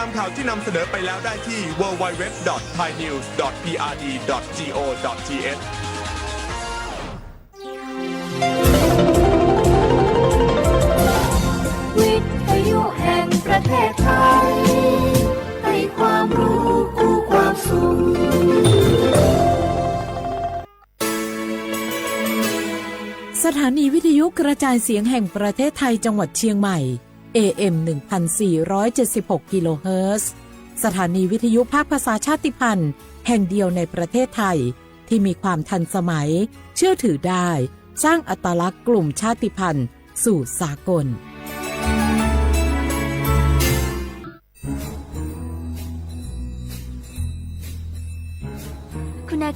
ามข่าวที่นำเสนอไปแล้วได้ที่ www.thainews.prd.go.th วิทยุแห่งประเทศไทยให้ความรู้คู่ความสุขสถานีวิทยุกระจายเสียงแห่งประเทศไทยจังหวัดเชียงใหม่ AM 1476 กิโลเฮิรตซ์สถานีวิทยุภาคภาษาชาติพันธุ์แห่งเดียวในประเทศไทยที่มีความทันสมัยเชื่อถือได้สร้างอัตลักษณ์กลุ่มชาติพันธุ์สู่สากล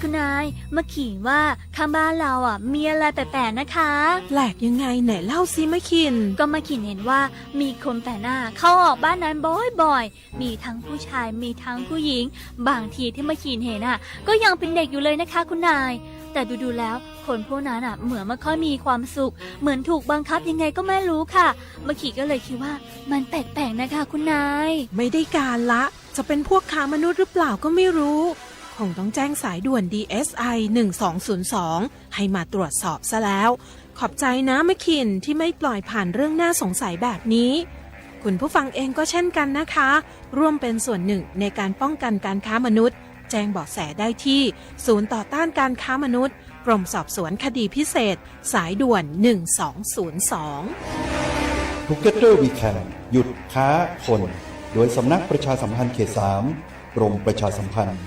คุณนายมาขิงว่าข้างบ้านเรามีอะไรแปลกๆนะคะแปลกยังไงไหนเล่าซิมะขินก็มาขินเห็นว่ามีคนแปลกหน้าเข้าออกบ้านนั้นบ่อยๆมีทั้งผู้ชายมีทั้งผู้หญิงบางทีที่มาขินเห็นก็ยังเป็นเด็กอยู่เลยนะคะคุณนายแต่ดูๆแล้วคนพวกนั้นเหมือนไม่ค่อยมีความสุขเหมือนถูกบังคับยังไงก็ไม่รู้ค่ะมาขิก็เลยคิดว่ามันแปลกๆนะคะคุณนายไม่ได้การละจะเป็นพวกค้ามนุษย์หรือเปล่าก็ไม่รู้คงต้องแจ้งสายด่วน DSI 1202ให้มาตรวจสอบซะแล้วขอบใจนะมะขินที่ไม่ปล่อยผ่านเรื่องน่าสงสัยแบบนี้คุณผู้ฟังเองก็เช่นกันนะคะร่วมเป็นส่วนหนึ่งในการป้องกันการค้ามนุษย์แจ้งเบาะแสได้ที่ศูนย์ต่อต้านการค้ามนุษย์กรมสอบสวนคดีพิเศษสายด่วน1202 Together We Can หยุดค้าคนโดยสำนักประชาสัมพันธ์เขต 3 กรมประชาสัมพันธ์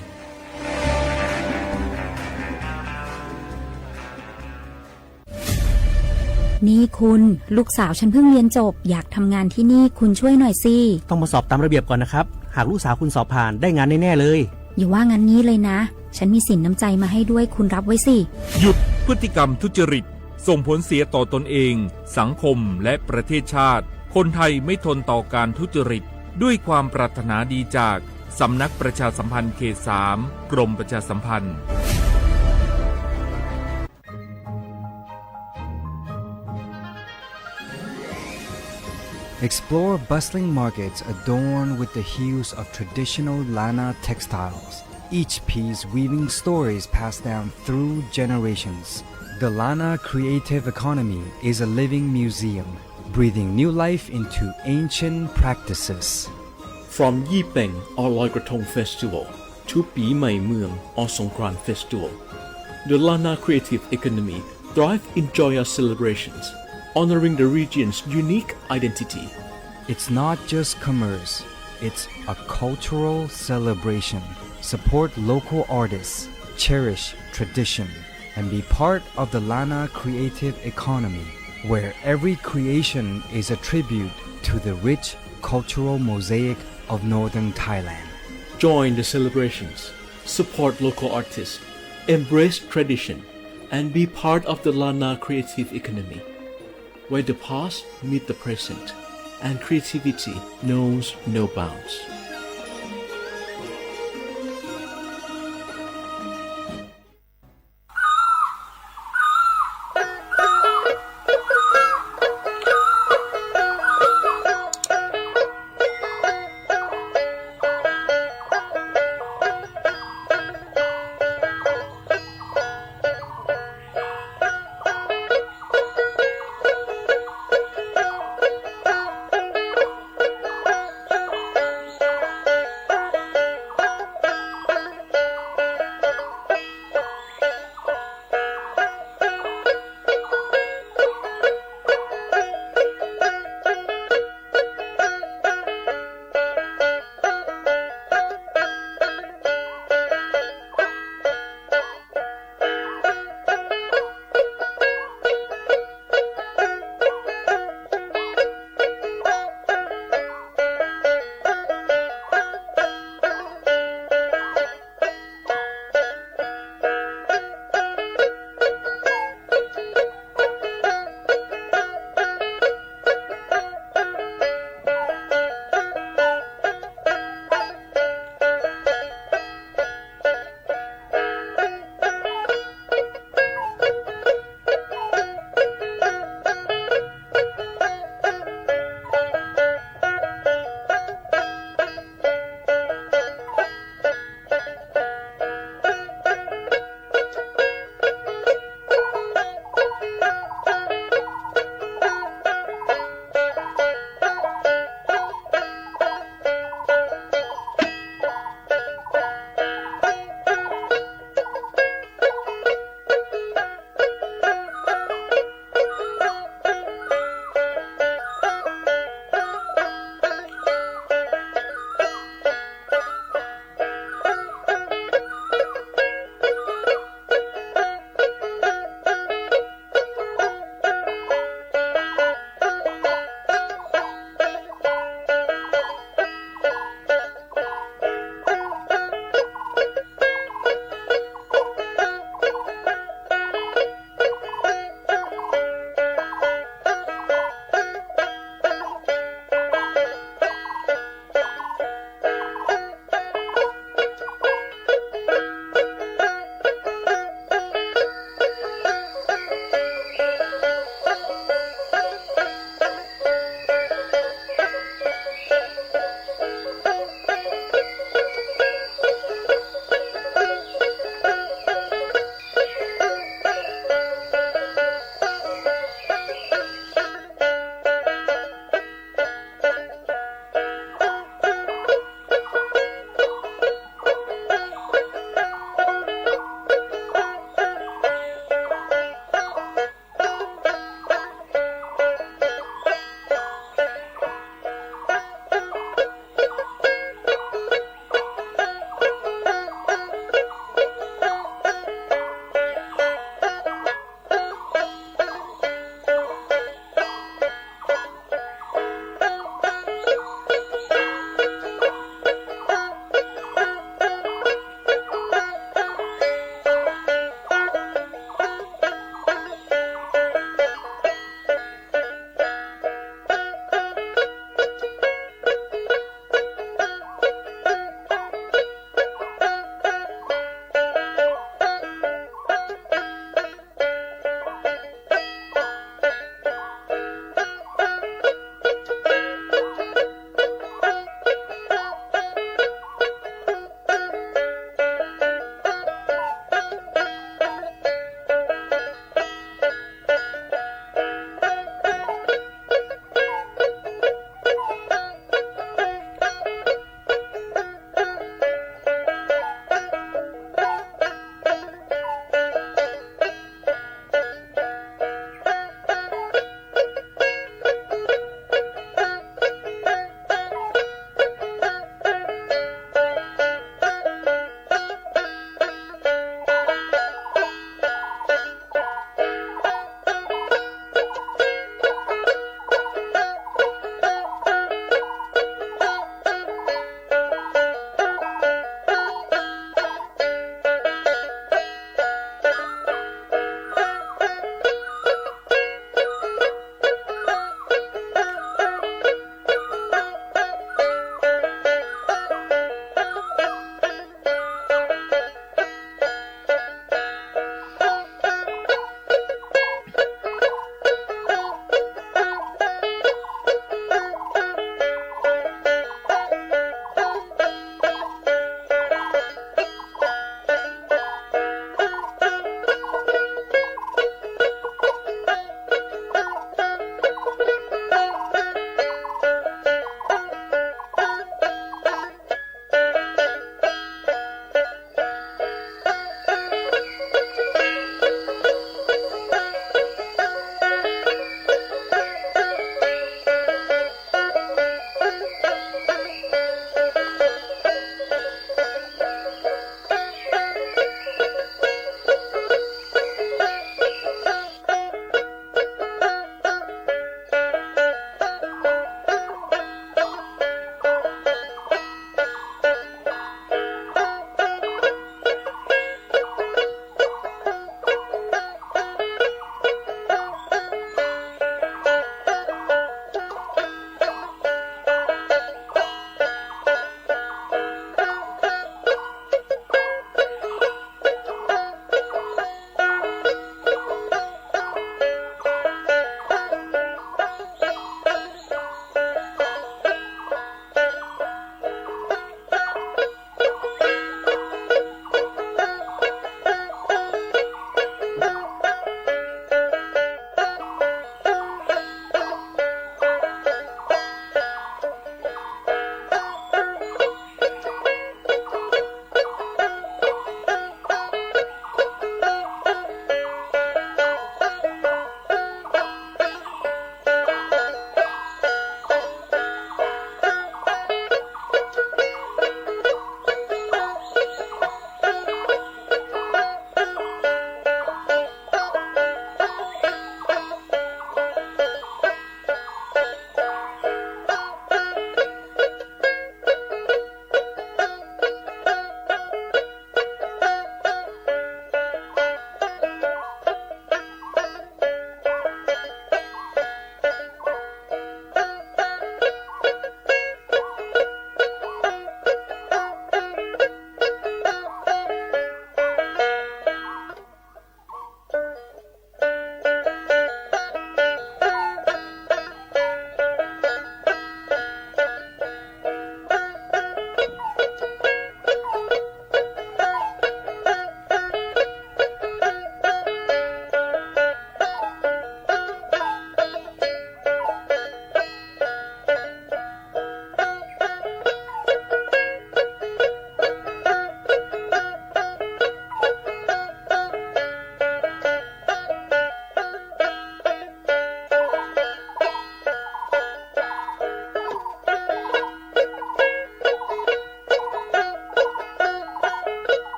นี่คุณลูกสาวฉันเพิ่งเรียนจบอยากทำงานที่นี่คุณช่วยหน่อยสิต้องมาสอบตามระเบียบก่อนนะครับหากลูกสาวคุณสอบผ่านได้งานแน่ๆเลยอย่าว่างั้นนี้เลยนะฉันมีสินน้ำใจมาให้ด้วยคุณรับไว้สิหยุดพฤติกรรมทุจริตส่งผลเสียต่อตนเองสังคมและประเทศชาติคนไทยไม่ทนต่อการทุจริตด้วยความปรารถนาดีจากสำนักประชาสัมพันธ์เขต 3 กรมประชาสัมพันธ์ Explore bustling markets adorned with the hues of traditional Lana textiles, each piece weaving stories passed down through generations. The Lana creative economy is a living museum, breathing new life into ancient practices. From Yipeng or Loi Krathong Festival to Pi Mai Mueang or Songkran Festival, the Lana creative economy thrives in joyous celebrations, honoring the region's unique identity. It's not just commerce, it's a cultural celebration. Support local artists, cherish tradition, and be part of the Lana creative economy, where every creation is a tribute to the rich cultural mosaic of northern Thailand. Join the celebrations, support local artists, embrace tradition, and be part of the Lana creative economy, where the past meets the present and creativity knows no bounds.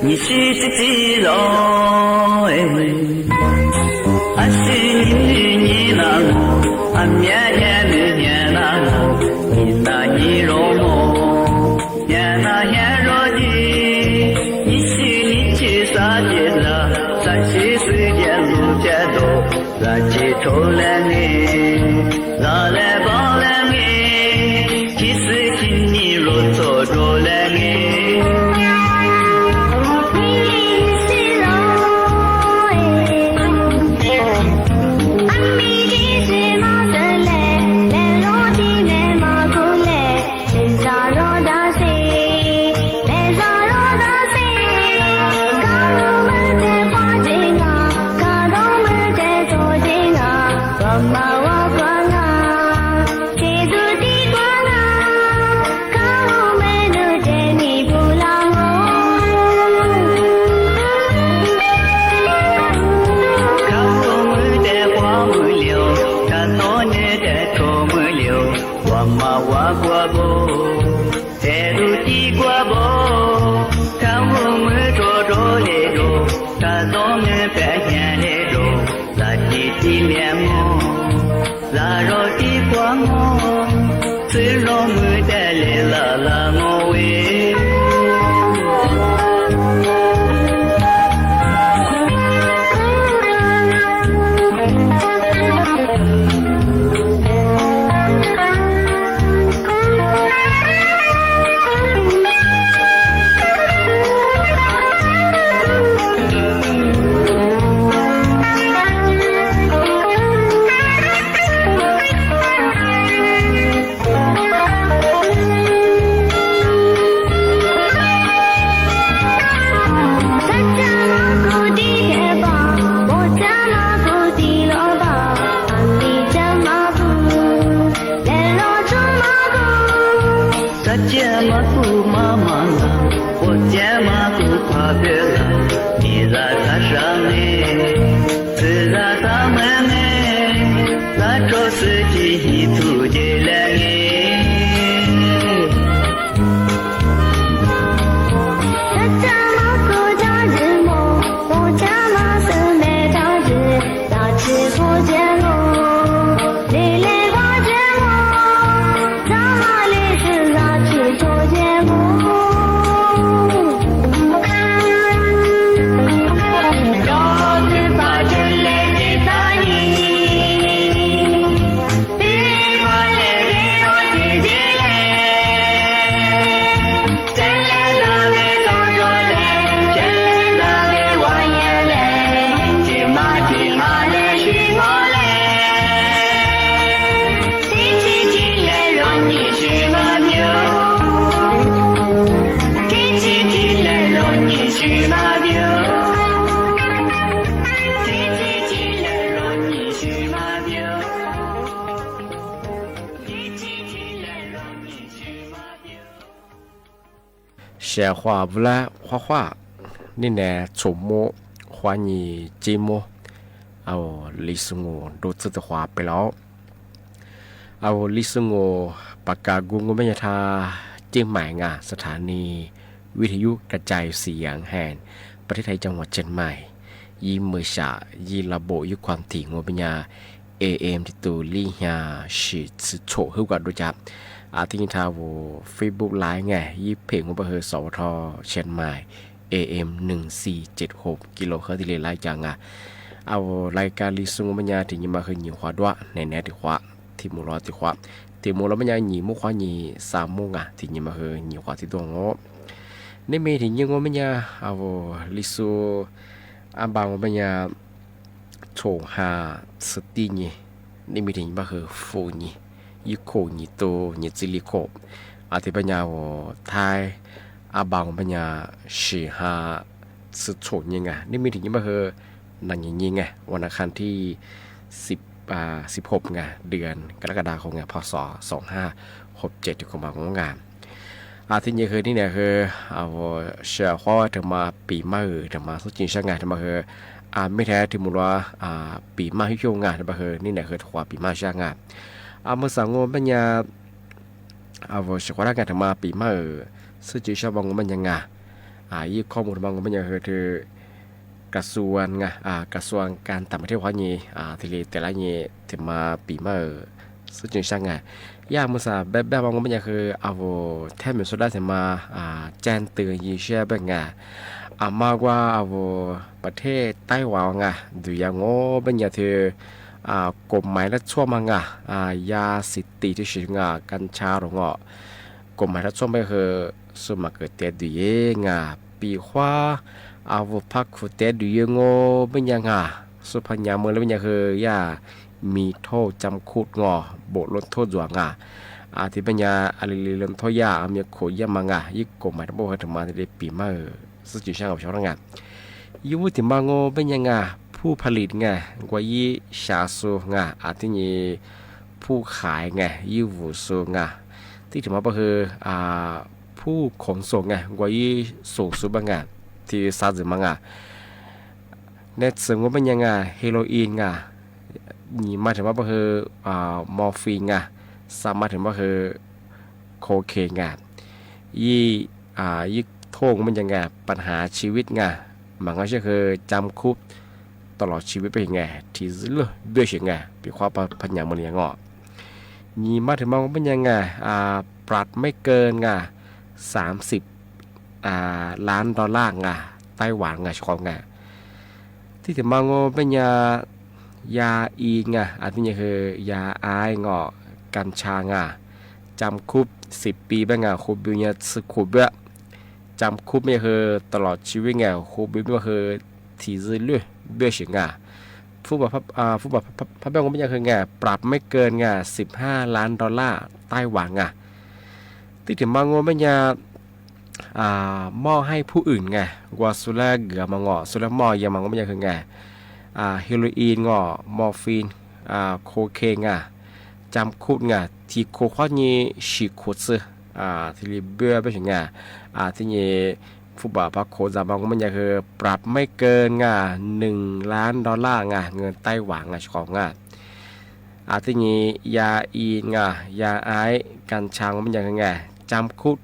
你是自己喽，阿是你那我，阿面面的面那我，你那你容我，面那面若的，你是你去啥地了？啥是世界路街头，啥去头来呢？啥来帮来呢？其实请你若做着来呢？写画不来画画，你呢触摸画你寂寞，历史我都知道画ไปแล้ว历史我ปากกากูก็ไม่ทาเจียงใหม่งาสถานีวิทยุกระจายเสียงแห่งประเทศไทยจังหวัดเชียงใหม่ยีมือฉายีระบบยุความถี่งปัญญา AM ที่ตัวลี่ยาชิดโฉฮึกว่าดูจับที่ยินทาวเฟซบุ๊กไลน์ไงยี่เพจของประเทศสวทเชียงใหม่ AM 1476กิโลเฮิรตซ์ที่เรียนไล่จังรายการลิซุงปัญญาที่ยินมาคือหญิงขวาด้วยในแนวที่ขวาที่มูรอที่ขวาที่มูรอปัญญาหญิงมุขวาหญิงสามมุงที่ยินมาคือหญิงขวาที่ตัวงอในเมที่ยิงปัญญาลิซุบางปัญญาโฉหาสตินี่ในเมที่ยินมาคือฟูนี่ยิโคยิโตยิจิลิโคที่ปัญญาไทยบางปัญญาชีหาสุดโฉยังไงนี่มีถึงยังมาคือนั่นยิงไงวันอังคารที่16ไงเดือนกรกฎาคมไงพศ2567ที่เข้ามาของงานที่นี่คือนี่เนี่ยคือเชื่อว่าถึงมาปีใหม่ถึงมาสุดจริงใช่ไงถึงมาคือไม่แท้ถึงมูลว่าปีใหม่ที่โยงงานถึงมาคือนี่เนี่ยคือถือว่าปีใหม่ใช่ไงเมื่อสังปัญญาเชื่อว่าการถึงมาปีใหม่สุดจริงใช่บางปัญญาไง ยี่ข้อมูลบางก็ไม่ยังคือกระทรวงกระทรวงการต่างประเทศว่านี่ทีนี้แต่ละนี่ถึงมาปีมาซึ่งจึงช่างยากมุสาแบบบางก็ไม่ยังคือเอาแทบเหมือนสุดได้ถึงมาแจ้งเตือนยี่เชื่อแบบมากว่าเอาประเทศไต้หวันดูอย่างโง่เป็นอย่างที่กฎหมายและช่วงมังยาสิทธิที่ชื่อกัญชาหรอกฎหมายและช่วงไม่คือสมัครเตะดูเองปีขวาเอาพักขุดเตะดูยังโง่เป็นอย่างสุพรรณเมืองแล้วเป็นอย่างคือยามีโทษจำคุกบทลดโทษหลวงที่เป็นยาอะไรลดโทษยามีโขยามังยิ่งกฎหมายทั้งหมดถึงมาในปีมาซึ่งจุดช่างกับชาวงานยุติมาโง่เป็นยังผู้ผลิตกว่ายี่ชาสูที่นี่ผู้ขายยี่หูสูที่ถึงมาก็คือผู้ขนส่งกว่ายี่ส่งสูบที่ซาซึมังเน็ตซึ่งว่าเป็นยังเฮโรอีนนี่มาถึงว่าก็คือมอร์ฟีนสามารถถึงว่าคือโคเคนยี่โท่งมันยังปัญหาชีวิตมันก็คือจำคุกตลอดชีวิตไปที่เลือเบี้ยเฉียงปีความพันอย่างมันยังนี่มาถึงมองว่าเป็นยังปรับไม่เกิน30ล้านดอลลาร์ไต้หวันชอบที่ถึงมองว่าเป็นยาอีอันนี้คือยาไอกัญชาจำคุก10 ปีบ้างคุบบิวสคุบเบจำคุกไม่คือตลอดชีวิตคุบบิวก็คือที่เลือเบี้ยเฉียงผู้บับพระเจ้าก็ไม่ยังคือปรับไม่เกิน15 ล้านดอลลาร์ไต้หวันที่ถึงมางไม่ยังมอบให้ผู้อื่นกว่าสุราเกือมางสุราหม้อยังก็ไม่ยังคือเฮโรอีนมอร์ฟีนโคเคนจำคุกที่โคข้อนี้ฉีกขดซึที่เบี้ยไปถึงที่นี่ผู้บ่าวพักโคจาบังก็มันคือปรับไม่เกิน1 ล้านดอลลาร์เงินไต้หวันของที่นี่ยาอียาไอกัญชามันยังจำคุก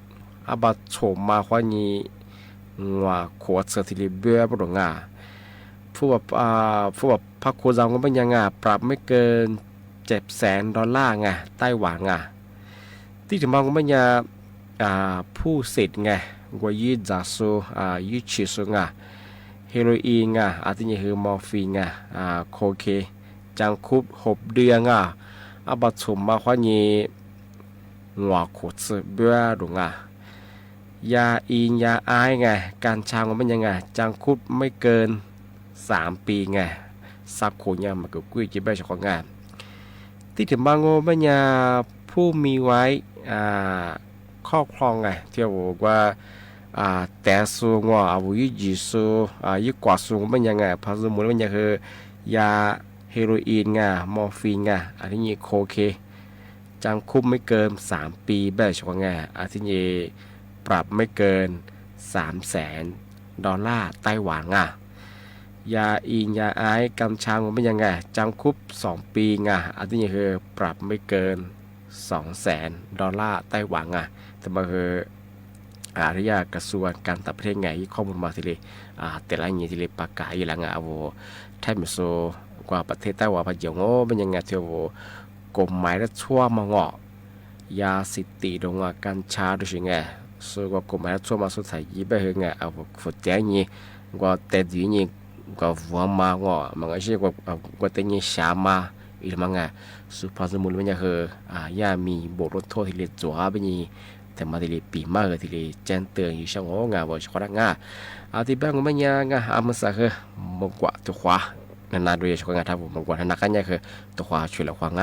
บัตรโฉมมาข้อนี้ขวดเสือที่เบี้ยไปถึงผู้บ่าวพักโคจาก็มันยังปรับไม่เกิน700,000 ดอลลาร์ไต้หวันที่ถึงมองก็มันผู้เสพกว่ายี่จาสูยี่ชิสูเฮโรอีนที่นี่คือมอร์ฟีนโคเคจังคุบ6 เดือนบัตรสมมาข้อนี้ขวดเบี้ยหลงยาอีนยาไอการชามันยังจังคุบไม่เกิน3 ปีซับโคยมาเกิดกุ้ยจีบใบฉของที่ถึงบางโง่ไม่ผู้มีไว้ครอบครองที่บอกว่าแต่สูงยี่จีสูยี่กว่าสูงเป็นยังพาสมุนเป็นยังคือยาเฮโรอีนมอร์ฟีนอันนี้โคเคจำคุกไม่เกิน3 ปีแบบฉของอันนี้ปรับไม่เกิน300,000 ดอลลาร์ไต้หวันยาอีนยาไอกัญชาเป็นยังจำคุก2 ปีอันนี้คือปรับไม่เกิน200,000 ดอลลาร์ไต้หวันแต่มาคือที่ยากระทรวงการต่างประเทศข้อมูลมาทีเลยแต่ละอย่างทีเลยประกาศอย่างไรแทบไม่โซกว่าประเทศไต้หวันพะเยงเป็นยังเที่ยวกฎหมายและชั่วมายาสิทธิดงกัญชาด้วยสิส่วนกว่ากฎหมายและชั่วมาสุดท้ายยี่ไปฝึกแจ้งกว่าแต่ดีกว่าวัวมามันก็ใช่กว่าแต่ชามาอีกมั้งสุภาพสมุนเป็นยังคือยามีบทลดโทษที่เรียกจั่วเป็นยังแต่มาที่ปีมาที่แจ้งเตือนอยู่ช่างว่าชอบที่บ้านก็ไม่ยังมันสักคือมากกว่าตัวขวานานๆโดยเฉพาะถ้าผมมากกว่านักกันคือตัวขวาช่วยเหลือขวาง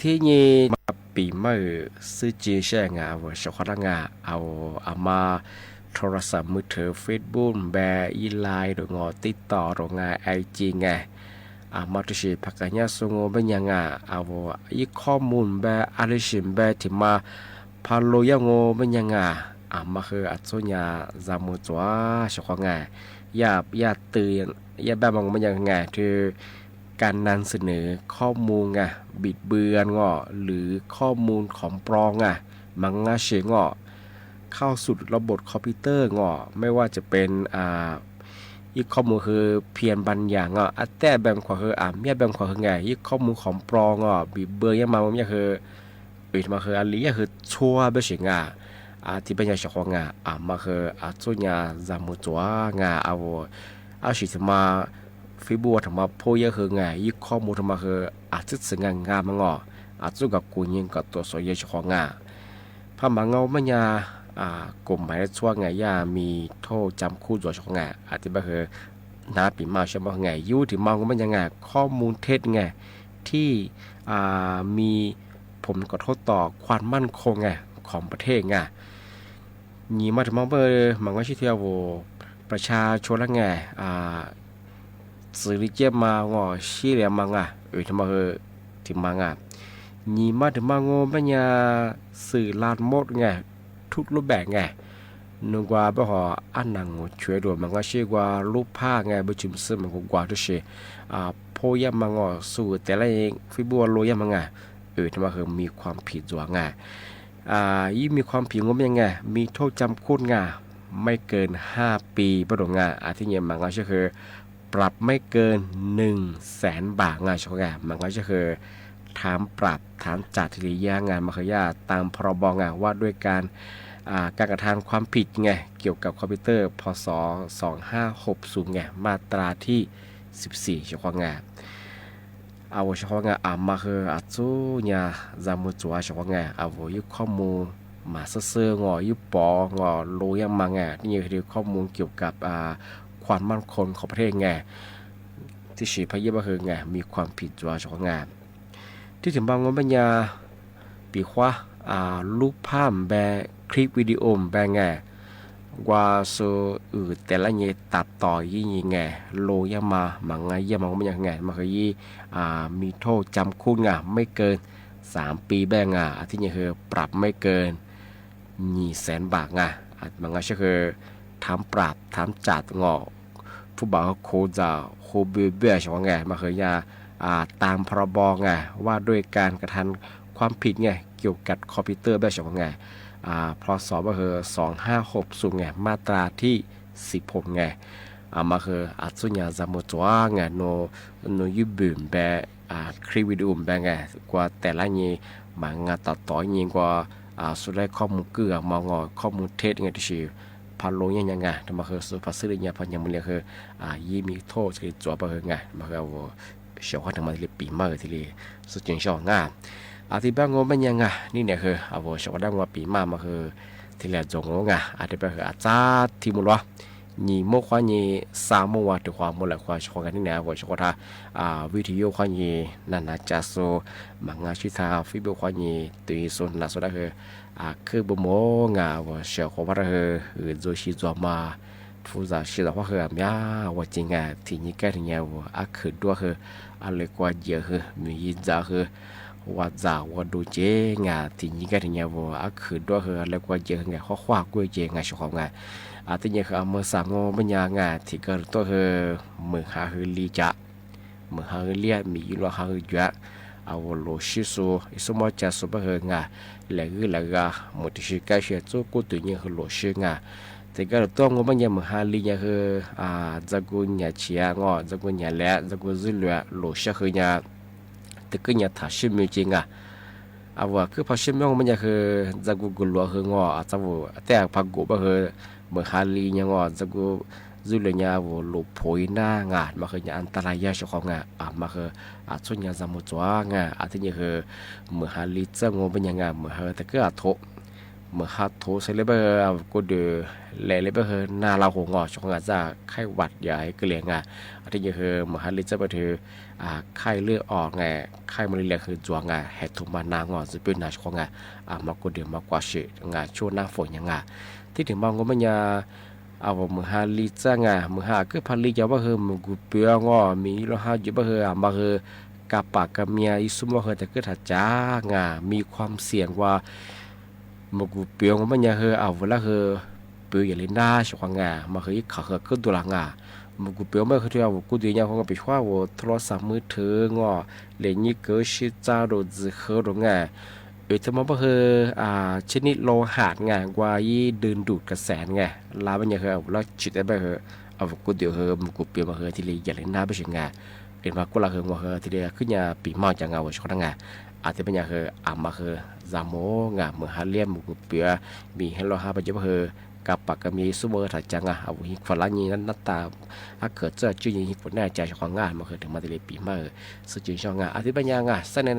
ที่นี่มาปีเมื่อซื้อจีแช่งาเอาชควางาเอามาโทรศัพท์มือถือ Facebook แบอีไลน์หรืองอติดต่อหรืองาไอจีไงมาตุชิพักกันยาสงบเป็นยังไงเอาอีข้อมูลแบอะไรชิมแบที่มาพาโลยังโงเป็นยังไงมาคืออัศญาจามุจัวชควางาอย่าตื่นอย่าแบบมองเป็นยังไงคือการนำเสนอข้อมูลไงบิดเบือนงอหรือข้อมูลของปลอมไงมังงะเชงอเข้าสู่ระบบคอมพิวเตอร์งอไม่ว่าจะเป็นอีกข้อมูลคือเพียนบางอย่างอัดแต่แบบขวาคือเมียแบบขวาคือไงอีกข้อมูลของปลอมบิดเบือนยังมามันยังคือปิดมาคืออันนี้ยังคือชั่วไม่ใช่ไงที่เป็นอย่างเฉพาะไงมาคืออัศญาจามุจัวไงเอาสิจะมาฟิบัวทำมาโพยคือไงยี่ข้อมูลทำมาคือจะสึงงานมันจุกับกูยิงกับตัวสอยเฉพาะไงพระมังเงาไม่ยากลุ่มหมายช่วงไงมีโทษจำคู่ตัวเฉพาะไงที่แบบคือนาปีมาเฉพาะไงยู่ที่มองก็มันยังไงข้อมูลเท็จไงที่มีผลกระทบต่อความมั่นคงไงของประเทศไงยี่มาถึงมองมันก็ชื่อเที่ยวประชาชนละไงสื่อเจ็บมางอชี้เหลี่ยมงทำมาถึงมังยี่มาถึงมังเป็นยาสื่อลานหมดไงทุกรูปแบบไงนึกว่าบ่หออันนังช่วยด้วยมันก็ชื่อว่ารูปภาพไงบุจิมซึ่งมันก็กว่าทุกสิ่งโพยมังสู่แต่ละเองฟิบัวโลยมังทำมามีความผิดจัวไงยิ่งมีความผิดงบยังไงมีโทษจำคุกไงไม่เกิน5 ปีบ่ดงไงที่เนี่ยมันก็คือปรับไม่เกิน100,000 บาทงานชกงานมันก็จะคือถามปรับถามจัดทิริยางานมาขยาตามพรบงานว่าด้วยการกระทำความผิดไงเกี่ยวกับคอมพิวเตอร์พศ2560ไงมาตราที่14ชกงานเอาชกงานมาคือจุญาจามุจัวชกงานเอายุข้อมูลมาเสื่องยุปองโลยังมาไงนี่คือข้อมูลเกี่ยวกับความมั่นคงของประเทศไงที่ชีพเยบคือไงมีความผิดจัวชของงานที่ถึงบางวันปัญญาปีขวารูปภาพแบคลิปวิดีโอแบไงว่าสูแต่ละเงี้ยตัดต่อยี่ไงโลยมามังไงยี่มังมันยังไงมันคือยี่มีโทษจำคุกไงไม่เกิน3 ปีแบงไงที่นี่คือปรับไม่เกิน200,000 บาทไงมันก็คือทำปรับทำจัดงอผู้บ่าวโคจะโคเบื่อใช่ไหมไงมาเคยยาตามพรบไงว่าด้วยการกระทำความผิดไงเกี่ยวกับคอมพิวเตอร์แบบใช่ไหมไงพศก็คือ2560ไงมาตราที่16ไงมาคืออัศญาจามุจัวไงโนยุบุมแบบคลิปวิดีโอแบบไงกว่าแต่ละนี้มางานต่อยิงกว่าสุดท้ายข้อมูลเกลือมองข้อมูลเท็จไงที่ชื่อพาโลยังไงทำมาคือสุภาษิตเนี่ยพันยังมันเรียกคือยี่มีโทษที่จั่วไปคือไงมาคือเอาเชี่ยวข้าทางมาที่ปีเมื่อที่สุดจริงชอบง่ายที่บ้างงมันยังไงนี่เนี่ยคือเอาเชี่ยวได้ว่าปีมาคือที่แรกจงงไงที่ไปคืออาจารย์ที่มุลวะยี่โมควายี่3 โมงวันถึงความมุลละความชอบกันนี่เนี่ยเอาเชี่ยวท่าวิทยุควายี่นันนาจัสโซมังงาชิตาฟิบควายี่ตุยโซนน่าสุดคือคือบ่มงาว่าเชี่ยวว่าโจชิจัวมาฟูซาชิดว่าคือมีว่าจริงที่นี่แก่ที่เนี่ยว่าคือด้วยคืออะไรกว่าเยอะคือมียินจาคือว่าจาว่าดูเจงที่นี่แก่ที่เนี่ยว่าคือด้วยคืออะไรกว่าเยอะไงข้อความกูเจงชอบไงที่เนี่ยคือมือสังโง่ปัญญางที่เกิดตัวคือมือหาคือลีจะมือหาคือเลียมีอยู่ว่าหาคือเยอะเอาโลชิโซอิสมาจัสบะเฮงแล้วก็หมดที่ใกล้เชียจูกูตัวนี้คือโลชิงแต่ก็ตัวงมันยังมือหาลีเนี่ยคือจักุญญาเชียจักุญญาแหละจักุซิลโลชิคือเนี่ยแต่ก็เนี่ยถ้าชิมจริงเอาว่าคือพอชิมมันยังคือจักุกุลคืจักุแต่พักกูบะคือมือหาลีเนี่ยจักุzuy là nhà vô lục phối na ngà mà khơi nhà anh ta lại cho không ngà mà khơi số nhà ra một chỗ ngà thế như khơi mở hà lít ra ngô bên nhà ngà mở hơi thế cứ thổ เมื่อฮัทโทใส่เลยเบอร์กูเดือแหล่เลยเบอร์หน้าเราหัวงอช่วงอาจจะไข้หวัดใหญ่เกลียงอ่ะอันที่คือเมื่อฮัทลิจะไปถือไข้เลือดออกไงไข้มาเรียคือจวงไงแหกถุงมานางอจะเป็นหน้าช่วงไงมากูเดือมากว่าสิไงช่วงหน้าฝนยังไงที่ถึงบางก็ไม่ยาเอามือฮาลิจ้างามือฮาคือพาลิจะว่าเฮมือกูเปียงอมีโลหะอยู่บ่เฮมาเฮกับปากกับเมียอิสุมบ่เฮแต่คือถ้าจ้างามีความเสี่ยงว่ามือกูเปียงมันยาเฮเอาเวลาเฮเปียอย่างลิน่าชวงามาเฮอีกขาเฮขึ้นตัวหลังมือกูเปียงไม่เคยที่เอากูดีเนี่ยคงไปคว้าว่าโทรศัพท์มือถืองอเลนี่เกิดชิจ้าโดนซึเฮโดงาทำไมบ่เฮชนิดโลหะไงกว่ายี่ดึงดูดกระแสไงลาบันยังเฮเอาแล้วจิตได้บ่เฮเอากูเดียวเฮมันกูเปลี่ยนมาเฮที่เลยอย่าเล่นหน้าไปเฉยไงเป็นมากูละเฮมาเฮที่เลยขึ้นยาปีเมาจังเอาชอบไงอาจจะเป็นยาเฮมาเฮจามโมไงเมื่อฮาเลียมกูเปลี่ยนมีให้โลหะไปจะบ่เฮกับปากกับมีซูเปอร์ถัดจังเอาหิกฝรั่งนี้นั้นนัตตาเกิดเจอชื่อหิกฝนแน่ใจชอบงานมาเฮถึงมาที่เลยปีมาสุดจริงชอบงานอาทิตย์ปัญญางาเสน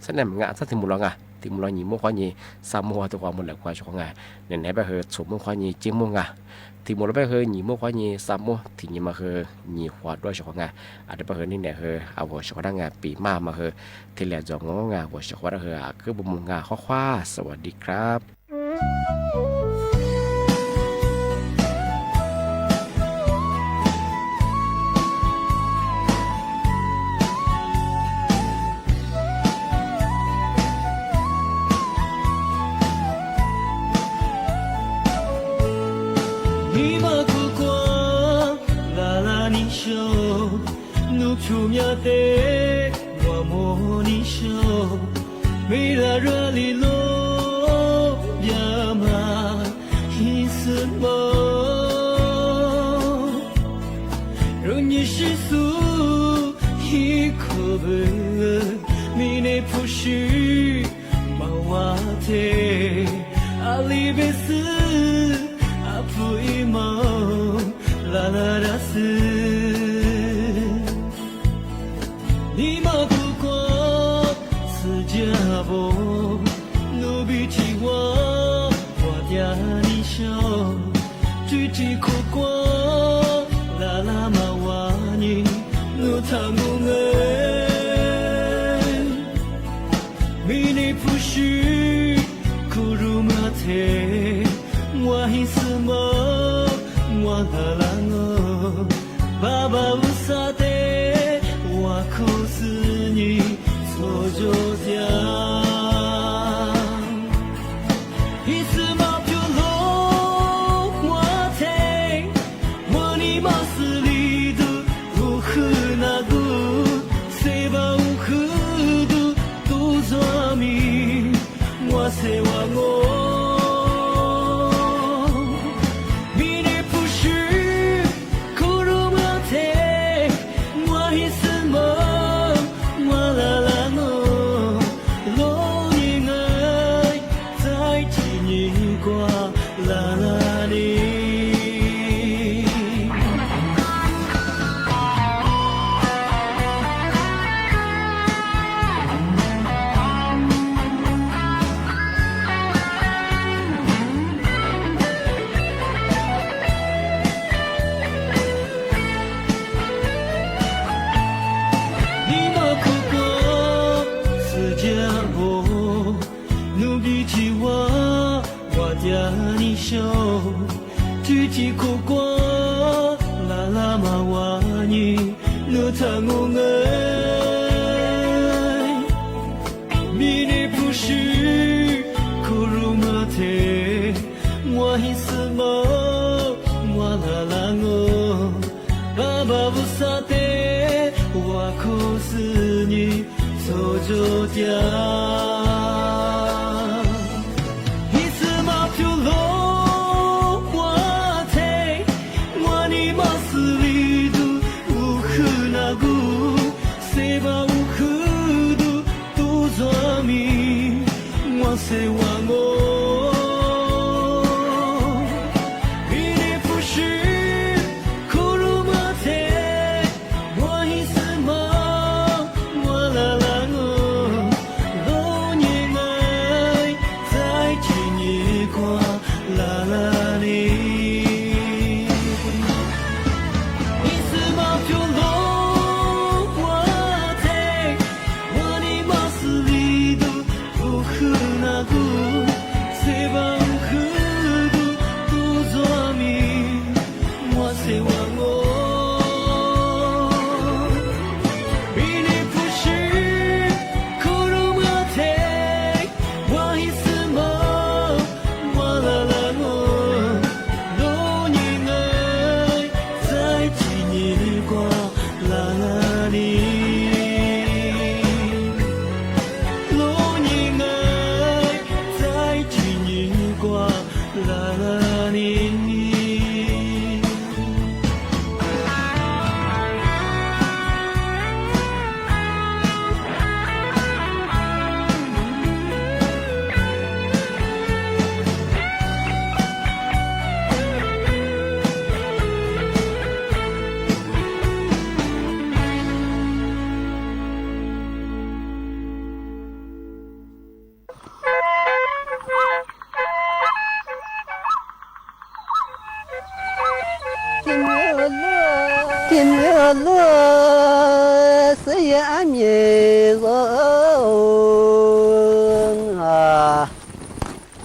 เสนงานสักทีมุลงาทีมุลหนีมุ่งควานีสามมัวตัวความมุลแหลกควายชงงาเนี่ยไหนไปเฮสมมุ่งควานีจิ้มมุ่งงาทีมุลไปเฮหนีมุ่งควานีสามมัวทีนี้มาเฮหนีขวาด้วยชงงาอาจจะไปเฮนี่เนี่ยเฮเอาหัวชงงาปีมาเฮทีแรกจงงาหัวชงว่าเฮคือบุมุงงาข้อคว้าสวัสดีครับ出面的我摸你手，为了热里落呀嘛一丝梦，让你世俗一口本，你那不是马瓦特，阿里贝斯阿普伊梦，拉拉拉斯。你马不过此家不努比起我嗲你笑举起苦瓜啦啦嘛哇你努他努恩米你不是苦如马铁我一丝梦我啦啦我爸爸无萨的我苦思你错就讲，一次毛就落我腿，我你妈死里的无可那个，谁把无可的都做米，我谁忘我。举起苦瓜，啦啦嘛哇你，努他我爱，米你不是苦如马铁，我一丝梦，我啦啦我，爸爸不萨的，我苦思你，走着家。谁忘我？比你不是苦如马铁，我一丝梦，我啦啦我，多年来在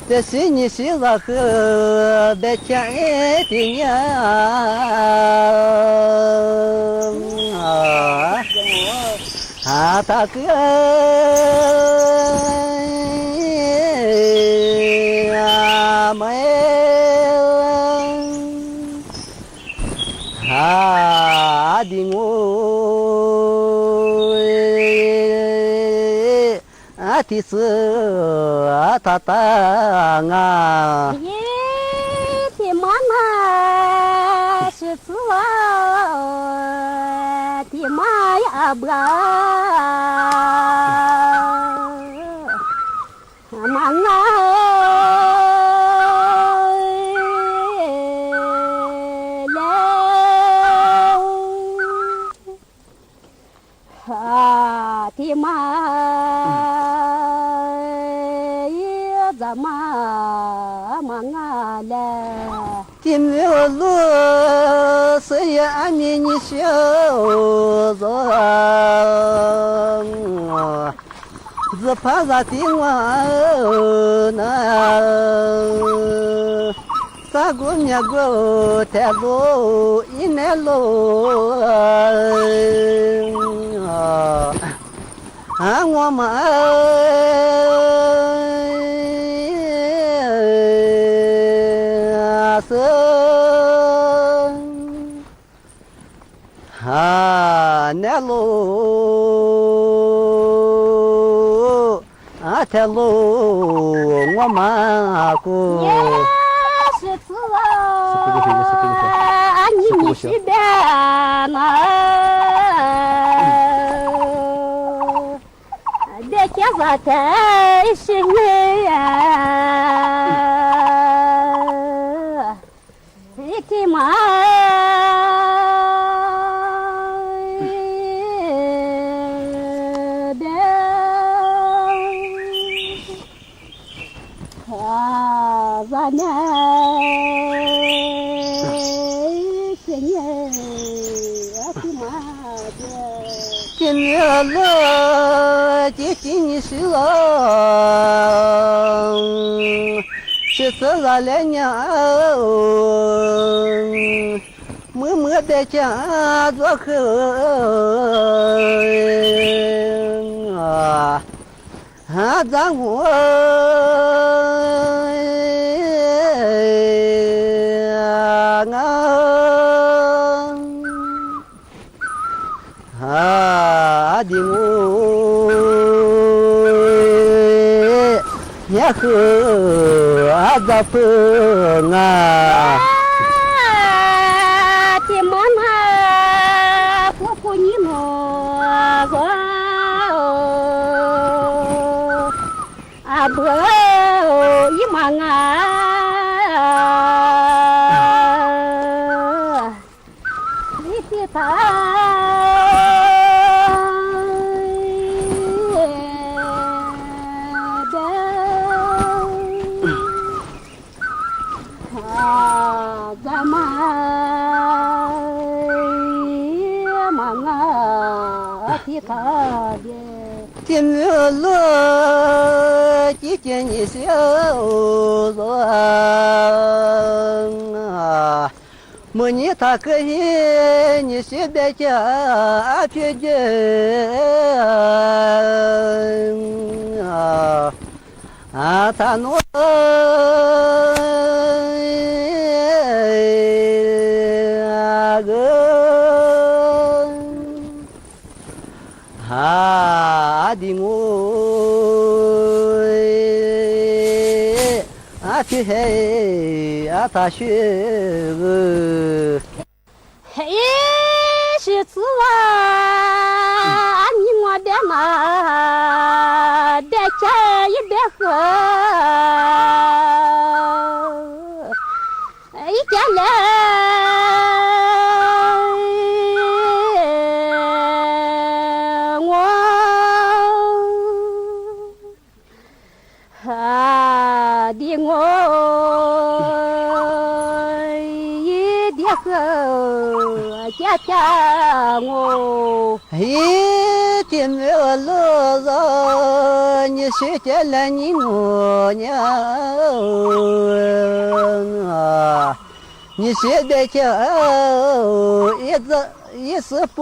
这是你是我和的前的娘啊，大哥啊妹啊的我啊的是啊他当啊。的妈妈是子的妈呀不妈啊的妈呀怎么妈啊嘞？的没有路是呀你小子，只怕啥的我那啥个那个太路一那路啊我们。啊，那路啊，条路我马过。是子你是边嘛？别叫我太是你呀，你的妈。咱们是你的妈的，今日了，今是了，是死了了娘，默默的家做客啊，咱我。啊的我也和阿达风啊，的妈妈婆婆你么个阿婆一妈啊。今日了，今天你小子啊，莫你他可以，你是别家去见啊，他诺啊的我啊去嘿啊他学嘿是子你我别拿别吃也别喝一家人的我一的和家家我一见了路上，你学见了你我娘啊，你现在叫一时不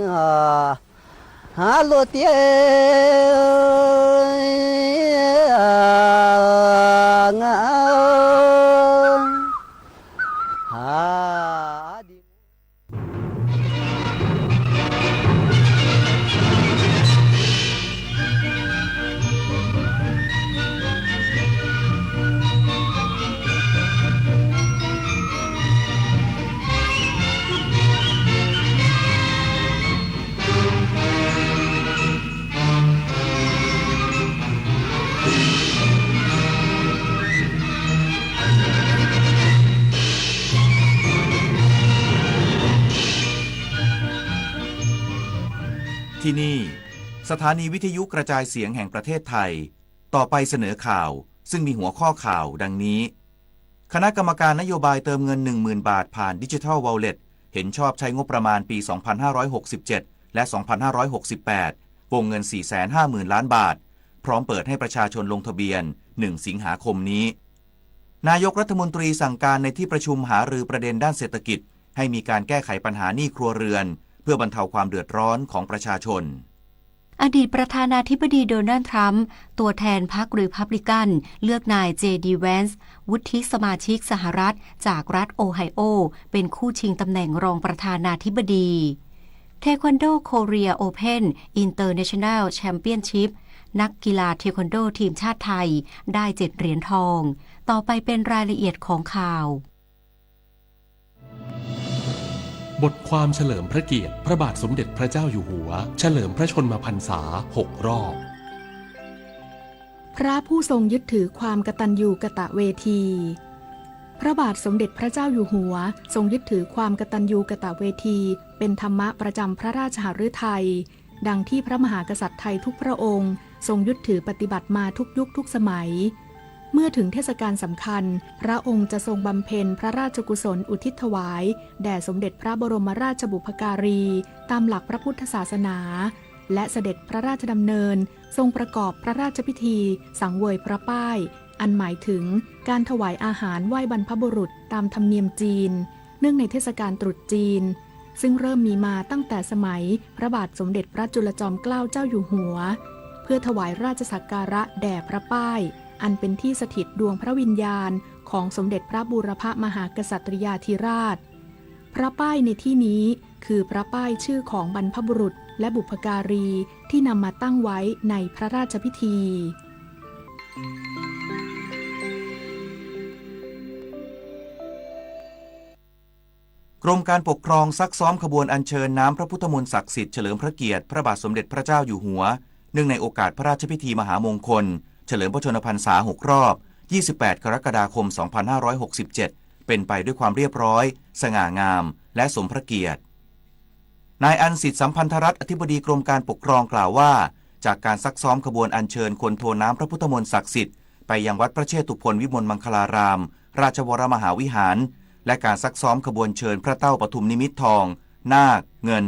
啊，落地ที่นี่สถานีวิทยุกระจายเสียงแห่งประเทศไทยต่อไปเสนอข่าวซึ่งมีหัวข้อข่าวดังนี้คณะกรรมการนโยบายเติมเงิน 10,000 บาทผ่านดิจิทัลวอลเล็ตเห็นชอบใช้งบประมาณปี 2567 และ 2568 วงเงิน 450,000 ล้านบาทพร้อมเปิดให้ประชาชนลงทะเบียน 1 สิงหาคมนี้นายกรัฐมนตรีสั่งการในที่ประชุมหารือประเด็นด้านเศรษฐกิจให้มีการแก้ไขปัญหาหนี้ครัวเรือนเพื่อบรรเทาความเดือดร้อนของประชาชนอดีตประธานาธิบดีโดนัลด์ทรัมป์ตัวแทนพรรครีพับลิกันเลือกนายเจดีแวนส์วุฒิสมาชิกสหรัฐจากรัฐโอไฮโอเป็นคู่ชิงตำแหน่งรองประธานาธิบดีเทควันโดโคเรียโอเพ่นอินเตอร์เนชั่นแนลแชมเปี้ยนชิพนักกีฬาเทควันโดทีมชาติไทยได้ 7 เหรียญทองต่อไปเป็นรายละเอียดของข่าวบทความเฉลิมพระเกียรติพระบาทสมเด็จพระเจ้าอยู่หัวเฉลิมพระชนมพรรษา6 รอบพระผู้ทรงยึดถือความกตัญญูกตเวทีพระบาทสมเด็จพระเจ้าอยู่หัวทรงยึดถือความกตัญญูกตเวทีเป็นธรรมะประจำพระราชหฤทัยดังที่พระมหากษัตริย์ไทยทุกพระองค์ทรงยึดถือปฏิบัติมาทุกยุคทุกสมัยเมื่อถึงเทศกาลสำคัญพระองค์จะทรงบำเพ็ญพระราชกุศลอุทิศถวายแด่สมเด็จพระบรมราชบุพการีตามหลักพระพุทธศาสนาและเสด็จพระราชดำเนินทรงประกอบพระราชพิธีสังเวยพระป้ายอันหมายถึงการถวายอาหารไหว้บรรพบุรุษตามธรรมเนียมจีนเนื่องในเทศกาลตรุษจีนซึ่งเริ่มมีมาตั้งแต่สมัยพระบาทสมเด็จพระจุลจอมเกล้าเจ้าอยู่หัวเพื่อถวายราชสักการะแด่พระป้ายอันเป็นที่สถิตดวงพระวิญญาณของสมเด็จพระบูรพมหากษัตริยาธิราชพระป้ายในที่นี้คือพระป้ายชื่อของบรรพบุรุษและบุพการีที่นำมาตั้งไว้ในพระราชพิธีกรมการปกครองซักซ้อมขบวนอัญเชิญน้ำพระพุทธมนต์ศักดิ์สิทธิ์เฉลิมพระเกียรติพระบาทสมเด็จพระเจ้าอยู่หัวเนื่องในโอกาสพระราชพิธีมหามงคลเฉลิมพระชนมพรรษา6 รอบ 28 กรกฎาคม 2567 เป็นไปด้วยความเรียบร้อยสง่างามและสมพระเกียรตินายอันสิทธิสัมพันธรัตน์อธิบดีกรมการปกครองกล่าวว่าจากการซักซ้อมขบวนอัญเชิญคนโทน้ำพระพุทธมนต์ศักดิ์สิทธิ์ไปยังวัดพระเชตุพนวิมลมังคลารามราชวรมหาวิหารและการซักซ้อมขบวนเชิญพระเต้าปทุมนิมิตทองนาคเงิน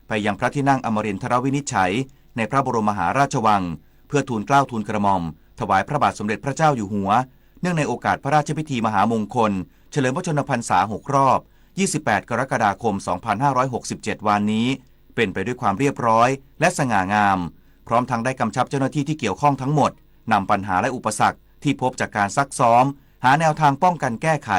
ไปยังพระที่นั่งอมรินทรวินิจฉัยในพระบรมมหาราชวังเพื่อทูลเกล้าทูลกระหม่อมถวายพระบาทสมเด็จพระเจ้าอยู่หัวเนื่องในโอกาสพระราชพิธีมหามงคลเฉลิมพระชนมพรรษา6 รอบ 28 กรกฎาคม 2567 วันนี้เป็นไปด้วยความเรียบร้อยและสง่างามพร้อมทั้งได้กำชับเจ้าหน้าที่ที่เกี่ยวข้องทั้งหมดนำปัญหาและอุปสรรคที่พบจากการซักซ้อมหาแนวทางป้องกันแก้ไข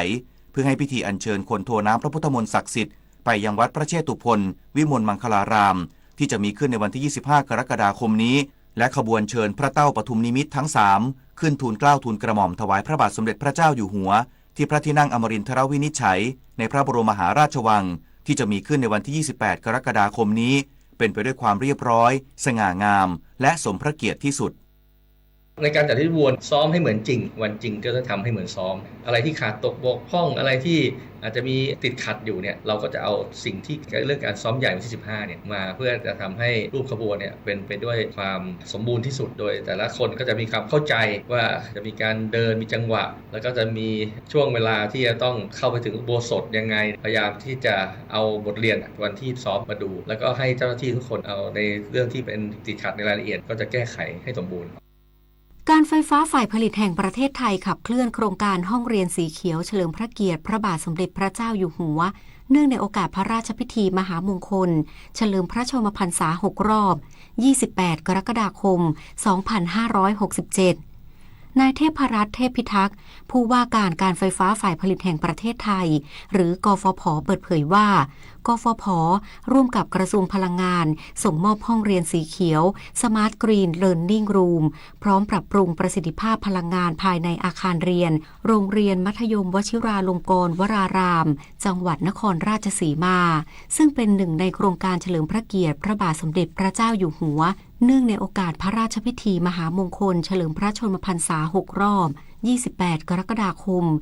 เพื่อให้พิธีอัญเชิญคนโทน้ำพระพุทธมนต์ศักดิ์สิทธิ์ไปยังวัดพระเชตุพนวิมลมังคลารามที่จะมีขึ้นในวันที่ 25 กรกฎาคมนี้และขบวนเชิญพระเต้าปทุมนิมิตทั้ง3ขึ้นทูลเกล้าทูลกระหม่อมถวายพระบาทสมเด็จพระเจ้าอยู่หัวที่พระที่นั่งอมรินทรวินิจฉัยในพระบรมมหาราชวังที่จะมีขึ้นในวันที่ 28 กรกฎาคมนี้เป็นไปด้วยความเรียบร้อยสง่างามและสมพระเกียรติที่สุด ในการจัดที่ขบวนซ้อมให้เหมือนจริงวันจริงก็จะทำให้เหมือนซ้อมอะไรที่ขาดตกบกพร่องอะไรที่อาจจะมีติดขัดอยู่เนี่ยเราก็จะเอาสิ่งที่เรื่องการซ้อมใหญ่วันที่15เนี่ยมาเพื่อจะทำให้รูปขบวนเนี่ยเป็นไปด้วยความสมบูรณ์ที่สุดโดยแต่ละคนก็จะมีความเข้าใจว่าจะมีการเดินมีจังหวะแล้วก็จะมีช่วงเวลาที่จะต้องเข้าไปถึงอุโบสถยังไงพยายามที่จะเอาบทเรียนวันที่ซ้อมมาดูแล้วก็ให้เจ้าหน้าที่ทุกคนเอาในเรื่องที่เป็นติดขัดในรายละเอียดก็จะแก้ไขให้สมบูรณ์การไฟฟ้าฝ่ายผลิตแห่งประเทศไทยขับเคลื่อนโครงการห้องเรียนสีเขียวเฉลิมพระเกียรติพระบาทสมเด็จพระเจ้าอยู่หัวเนื่องในโอกาสพระราชพิธีมหามงคลเฉลิมพระชนมพรรษา6 รอบ 28 กรกฎาคม 2567 นายเทพรัตน์เทพพิทักษ์ผู้ว่าการไฟฟ้าฝ่ายผลิตแห่งประเทศไทยหรือกฟผ.เปิดเผยว่ากฟผ.ร่วมกับกระทรวงพลังงานส่งมอบห้องเรียนสีเขียว Smart Green Learning Room พร้อมปรับปรุงประสิทธิภาพพลังงานภายในอาคารเรียนโรงเรียนมัธยมวชิราลงกรณ์วรารามจังหวัดนครราชสีมาซึ่งเป็นหนึ่งในโครงการเฉลิมพระเกียรติพระบาทสมเด็จพระเจ้าอยู่หัวเนื่องในโอกาสพระราชพิธีมหามงคลเฉลิมพระชนมพรรษา6 รอบ 28 กรกฎาคม 2567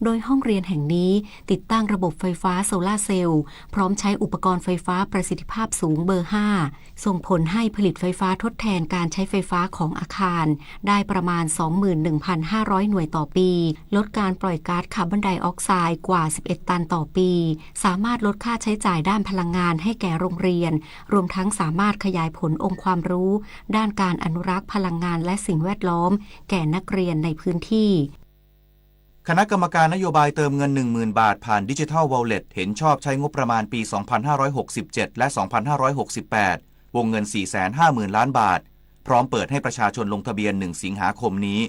โดยห้องเรียนแห่งนี้ติดตั้งระบบไฟฟ้าโซลาร์เซลล์พร้อมใช้อุปกรณ์ไฟฟ้าประสิทธิภาพสูงเบอร์ 5 ส่งผลให้ผลิตไฟฟ้าทดแทนการใช้ไฟฟ้าของอาคารได้ประมาณ 21,500 หน่วยต่อปีลดการปล่อยก๊าซคาร์บอนไดออกไซด์กว่า 11 ตันต่อปีสามารถลดค่าใช้จ่ายด้านพลังงานให้แก่โรงเรียนรวมทั้งสามารถขยายผลองค์ความรู้ด้านการอนุรักษ์พลังงานและสิ่งแวดล้อมแก่นักเรียนในพื้นที่คณะกรรมการนโยบายเติมเงิน 10,000 บาทผ่านดิจิทัลวอลเล็ตเห็นชอบใช้งบประมาณปี 2567 และ 2568 วงเงิน 450,000 ล้านบาทพร้อมเปิดให้ประชาชนลงทะเบียน 1 สิงหาคมนี้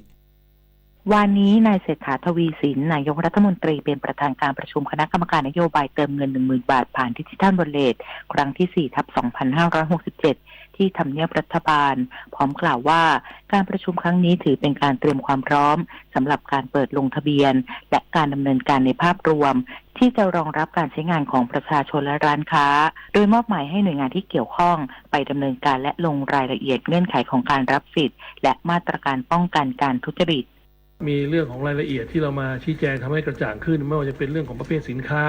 วันนี้นายเศรษฐาทวีสินนายกรัฐมนตรีเป็นประธานการประชุมคณะกรรมการนโยบายเติมเงิน 10,000 บาทผ่านดิจิทัลวอลเล็ตครั้งที่ 4/2567 ที่ทำเนียบรัฐบาลพร้อมกล่าวว่าการประชุมครั้งนี้ถือเป็นการเตรียมความพร้อมสำหรับการเปิดลงทะเบียนและการดำเนินการในภาพรวมที่จะรองรับการใช้งานของประชาชนและร้านค้าโดยมอบหมายให้หน่วยงานที่เกี่ยวข้องไปดำเนินการและลงรายละเอียดเงื่อนไขของการรับสิทธิ์และมาตรการป้องกันการทุจริตมีเรื่องของรายละเอียดที่เรามาชี้แจงทำให้กระจ่างขึ้นไม่ว่าจะเป็นเรื่องของประเภทสินค้า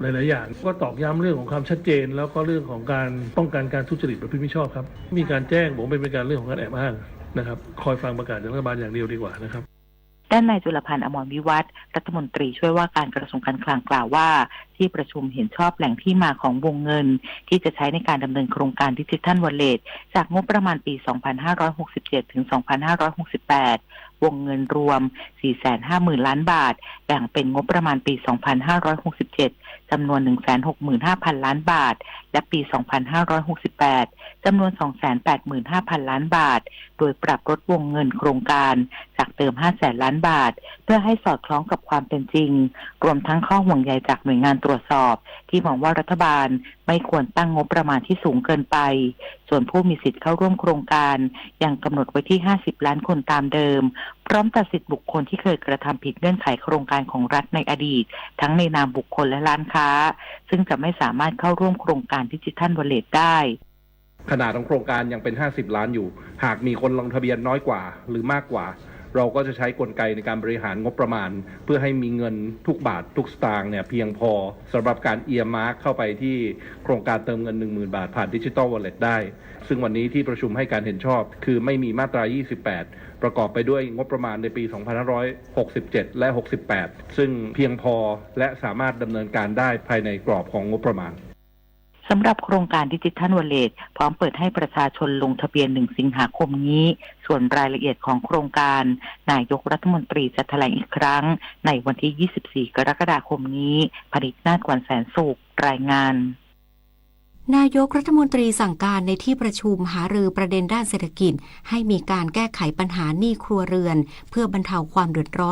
หลายๆอย่างก็ตอกย้ำเรื่องของความชัดเจนแล้วก็เรื่องของการป้องกันการทุจริตประพฤติมิชอบครับมีการแจ้งผมเป็นการเรื่องของการแอบอ้างนะครับคอยฟังประกาศจากรัฐบาลอย่างเดียวดีกว่านะครับด้านนายจุลพันธ์อมรวิวัฒน์รัฐมนตรีช่วยว่าการกระทรวงการคลังกล่าวว่าที่ประชุมเห็นชอบแหล่งที่มาของวงเงินที่จะใช้ในการดำเนินโครงการดิจิทัลวอลเล็ตจากงบประมาณปี 2567 ถึง 2568 วงเงินรวม 450,000 ล้านบาทแบ่งเป็นงบประมาณปี 2567 จำนวน 165,000 ล้านบาทและปี 2568 จำนวน 285,000 ล้านบาทโดยปรับลดวงเงินโครงการจากเดิม 500,000 ล้านบาทเพื่อให้สอดคล้องกับความเป็นจริงรวมทั้งข้อห่วงใยจากหน่วยงานตรวจสอบที่มองว่ารัฐบาลไม่ควรตั้งงบประมาณที่สูงเกินไปส่วนผู้มีสิทธิ์เข้าร่วมโครงการยังกำหนดไว้ที่50 ล้านคนตามเดิมพร้อมตัดสิทธิบุคคลที่เคยกระทำผิดเงื่อนไขโครงการของรัฐในอดีตทั้งในนามบุคคลและร้านค้าซึ่งจะไม่สามารถเข้าร่วมโครงการดิจิทัลวอลเล็ตได้ขนาดของโครงการยังเป็น50 ล้านอยู่หากมีคนลงทะเบียนน้อยกว่าหรือมากกว่าเราก็จะใช้กลไกในการบริหารงบประมาณเพื่อให้มีเงินทุกบาททุกสตางค์เนี่ยเพียงพอสำหรับการเอียร์มาร์คเข้าไปที่โครงการเติมเงิน 10,000 บาทผ่านดิจิทัลวอลเล็ตได้ซึ่งวันนี้ที่ประชุมให้การเห็นชอบคือไม่มีมาตรา 28 ประกอบไปด้วยงบประมาณในปี 2567 และ 68 ซึ่งเพียงพอและสามารถดำเนินการได้ภายในกรอบของงบประมาณสำหรับโครงการดิจิทัลวอลเล็ตพร้อมเปิดให้ประชาชนลงทะเบียน 1 สิงหาคมนี้ส่วนรายละเอียดของโครงการนายกรัฐมนตรีจะแถลงอีกครั้งในวันที่ 24 กรกฎาคมนี้ผลิตนาฏกวนแสนสุขรายงานนายกรัฐมนตรีสั่งการในที่ประชุมหารือประเด็นด้านเศรษฐกิจให้มีการแก้ไขปัญหาหนี้ครัวเรือนเพื่อบรรเทาความเดือดร้อน